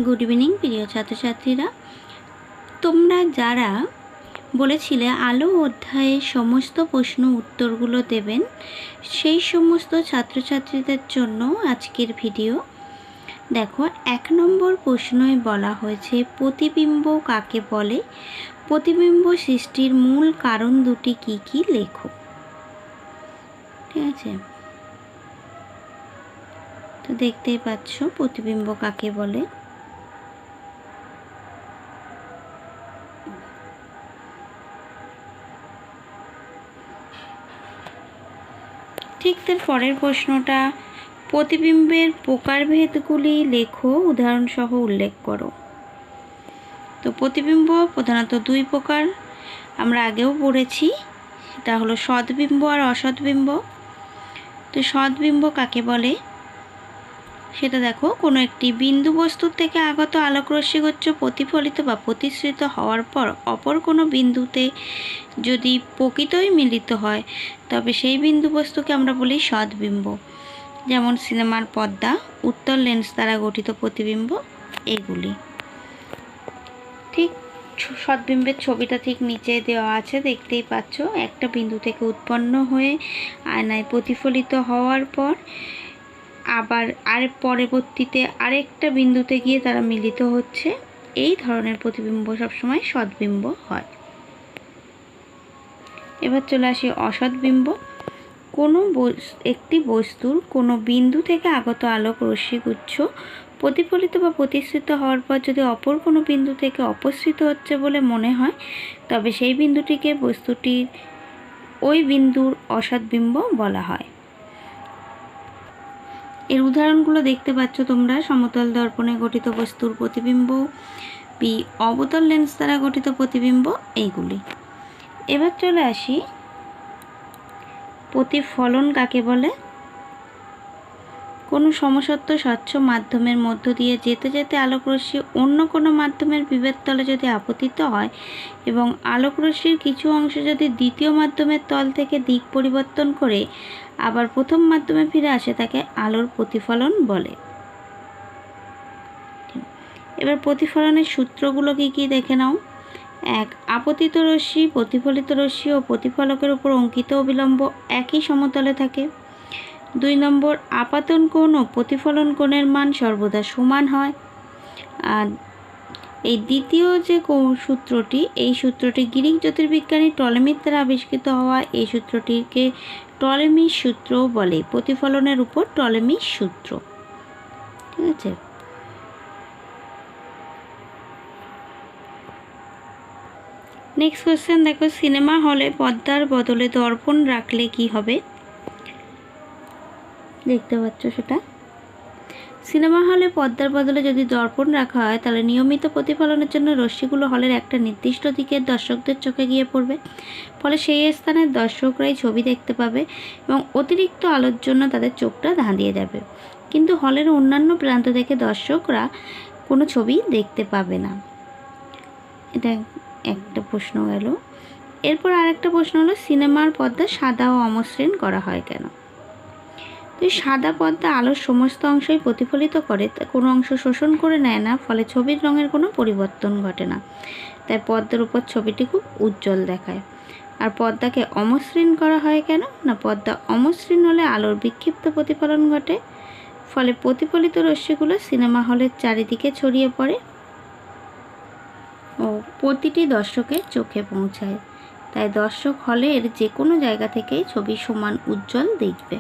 Good evening প্রিয় ছাত্রছাত্রীরা, তোমরা যারা বলেছিলে আলো অধ্যায়ে সমস্ত প্রশ্ন উত্তরগুলো দেবেন, সেই সমস্ত ছাত্রছাত্রীদের জন্য আজকের ভিডিও। দেখো, 1 নম্বর প্রশ্নই বলা হয়েছে প্রতিবিম্ব কাকে বলে, প্রতিবিম্ব সৃষ্টির মূল কারণ দুটি কি কি লেখো। ঠিক আছে, তো দেখতেই পাচ্ছ প্রতিবিম্ব কাকে বলে। ঠিক তার পরের প্রশ্নটা, প্রতিবিম্বের প্রকারভেদগুলি লেখো, উদাহরণসহ উল্লেখ করো। তো প্রতিবিম্ব প্রধানত 2 প্রকার, আমরা আগেও পড়েছি, সেটা হলো সদ্বিম্ব আর অসদ্বিম্ব। তো সদ্বিম্ব কাকে বলে সেটা দেখো, কোনো একটি বিন্দু বস্তুর থেকে আগত আলোকরশ্মিগুচ্ছ প্রতিফলিত বা প্রতিসৃত হওয়ার পর অপর কোনো বিন্দুতে যদি প্রকৃতই মিলিত হয় তবে সেই বিন্দু বস্তুকে আমরা বলি সদ্বিম্ব। যেমন সিনেমার পর্দা, উত্তল লেন্স দ্বারা গঠিত প্রতিবিম্ব, এগুলি। ঠিক সদ্বিম্বের ছবিটা ঠিক নিচে দেওয়া আছে, দেখতেই পাচ্ছ। একটা বিন্দু থেকে উৎপন্ন হয়ে আয়নায় প্রতিফলিত হওয়ার পর আবার পরবর্তীতে আরেকটা বিন্দুতে গিয়ে তারা মিলিত হচ্ছে, এই ধরনের প্রতিবিম্ব সবসময় সদ্বিম্ব হয়। এবার চলে আসি অসদ্বিম্ব। কোনো একটি বস্তুর কোনো বিন্দু থেকে আগত আলোক রশ্মিগুচ্ছ প্রতিফলিত বা প্রতিসৃত হওয়ার পর যদি অপর কোনো বিন্দু থেকে অপসৃত হচ্ছে বলে মনে হয় তবে সেই বিন্দুটিকে বস্তুটির ওই বিন্দুর অসদ্বিম্ব বলা হয়। এর উদাহরণগুলো দেখতে পাচ্ছ তোমরা, সমতল দর্পণে গঠিত বস্তুর প্রতিবিম্ব, বি অবতল লেন্স দ্বারা গঠিত প্রতিবিম্ব, এইগুলি। এবার চলে আসি প্রতিফলন কাকে বলে। কোনো সমসত্ব স্বচ্ছ মাধ্যমের মধ্য দিয়ে যেতে যেতে আলোকরশ্মি অন্য কোনো মাধ্যমের বিভেদ তলে যদি আপতিত হয় এবং আলোকরশ্মির কিছু অংশ যদি দ্বিতীয় মাধ্যমের তল থেকে দিক পরিবর্তন করে আবার প্রথম মাধ্যমে ফিরে আসে তাকে আলোর প্রতিফলন বলে। এবার প্রতিফলনের সূত্রগুলো কি কি দেখে নাও। 1. আপতিত রশ্মি, প্রতিফলিত রশ্মি ও প্রতিফলকের উপর অঙ্কিত অবিলম্ব একই সমতলে থাকে। 2 নম্বর, আপাতন কোণ ও প্রতিফলন কোণের মান সর্বদা সমান হয়। আর এই দ্বিতীয় যে সূত্রটি, এই সূত্রটি গ্রিক জ্যোতির্বিজ্ঞানী টলেমির দ্বারা আবিষ্কৃত হওয়া, এই সূত্রটিকে টলেমির সূত্র বলে। প্রতিফলনের উপর টলেমির সূত্র। ঠিক আছে, নেক্সট কোয়েশ্চেন দেখো, সিনেমা হলে পর্দার বদলে দর্পণ রাখলে কি হবে। দেখতে পাচ্ছ সেটা। সিনেমা হলে পর্দার বদলে যদি দর্পণ রাখা হয় তাহলে নিয়মিত প্রতিফলনের জন্য রশ্মিগুলো হলের একটা নির্দিষ্ট দিকের দর্শকদের চোখে গিয়ে পড়বে, ফলে সেই স্থানের দর্শকরাই ছবি দেখতে পাবে এবং অতিরিক্ত আলোর জন্য তাদের চোখটা ধাঁধিয়ে যাবে, কিন্তু হলের অন্যান্য প্রান্ত থেকে দর্শকরা কোনো ছবি দেখতে পাবে না। এটা একটা প্রশ্ন গেল। এরপর আরেকটা প্রশ্ন হলো, সিনেমার পর্দা সাদা ও অমসৃণ করা হয় কেন। তো সাদা পর্দা আলোর সমস্ত অংশই প্রতিফলিত করে, কোনো অংশ শোষণ করে নেয় না, ফলে ছবির রঙের কোনো পরিবর্তন ঘটে না, তাই পর্দার উপর ছবিটি খুব উজ্জ্বল দেখায়। আর পর্দাকে অমসৃণ করা হয় কেন না, পর্দা অমসৃণ হলে আলোর বিক্ষিপ্ত প্রতিফলন ঘটে, ফলে প্রতিফলিত রশ্মিগুলো সিনেমা হলের চারিদিকে ছড়িয়ে পড়ে ও প্রতিটি দর্শকের চোখে পৌঁছায়, তাই দর্শক হলের যে কোনো জায়গা থেকেই ছবি সমান উজ্জ্বল দেখবে।